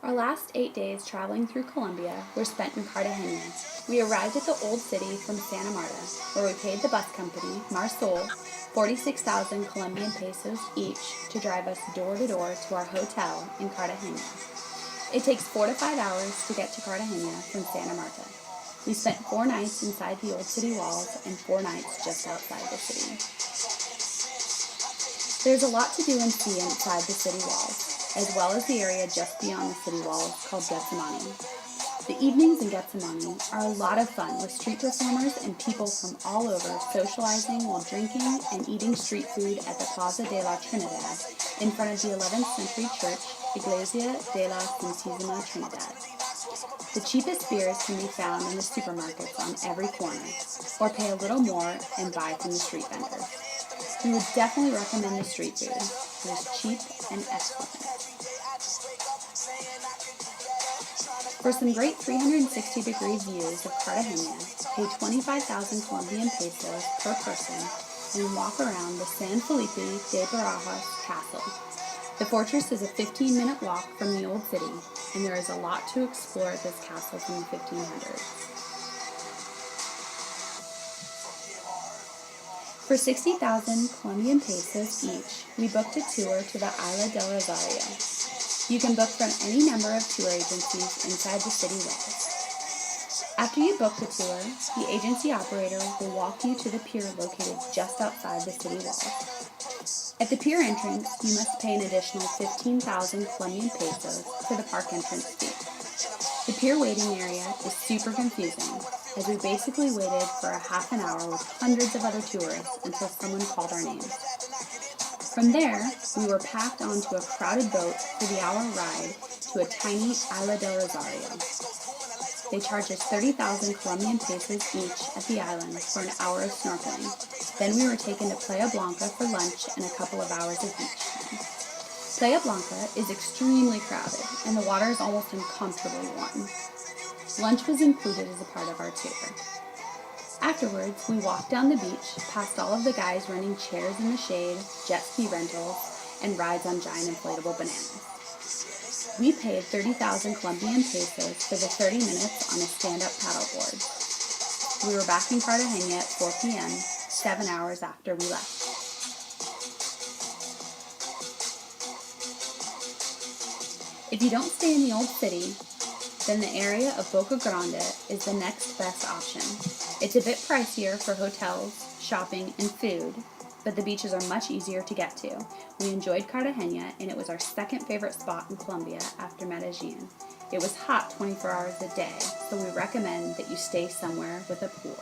Our last 8 days traveling through Colombia were spent in Cartagena. We arrived at the old city from Santa Marta, where we paid the bus company, Marsol, 46,000 Colombian pesos each to drive us door to door to our hotel in Cartagena. It takes 4 to 5 hours to get to Cartagena from Santa Marta. We spent 4 nights inside the old city walls and 4 nights just outside the city. There's a lot to do and see inside the city walls, as well as the area just beyond the city walls called Getsemani. The evenings in Getsemani are a lot of fun with street performers and people from all over socializing while drinking and eating street food at the Plaza de la Trinidad in front of the 11th century church, Iglesia de la Santísima Trinidad. The cheapest beers can be found in the supermarkets on every corner, or pay a little more and buy from the street vendors. We would definitely recommend the street food. It is cheap and excellent. For some great 360-degree views of Cartagena, pay 25,000 Colombian pesos per person and walk around the San Felipe de Barajas castle. The fortress is a 15-minute walk from the old city, and there is a lot to explore at this castle from the 1500s. For 60,000 Colombian pesos each, we booked a tour to the Isla del Rosario. You can book from any number of tour agencies inside the city walls. After you book the tour, the agency operator will walk you to the pier located just outside the city walls. At the pier entrance, you must pay an additional 15,000 Colombian pesos for the park entrance fee. The pier waiting area is super confusing, as we basically waited for a half an hour with hundreds of other tourists until someone called our names. From there, we were packed onto a crowded boat for the hour ride to a tiny Isla del Rosario. They charged us 30,000 Colombian pesos each at the island for an hour of snorkeling. Then we were taken to Playa Blanca for lunch and a couple of hours of beach time. Playa Blanca is extremely crowded, and the water is almost uncomfortably warm. Lunch was included as a part of our tour. Afterwards, we walked down the beach, past all of the guys running chairs in the shade, jet ski rentals, and rides on giant inflatable bananas. We paid 30,000 Colombian pesos for the 30 minutes on a stand-up paddleboard. We were back in Cartagena at 4 p.m., 7 hours after we left. If you don't stay in the old city, then the area of Boca Grande is the next best option. It's a bit pricier for hotels, shopping, and food, but the beaches are much easier to get to. We enjoyed Cartagena, and it was our second favorite spot in Colombia after Medellin. It was hot 24 hours a day, so we recommend that you stay somewhere with a pool.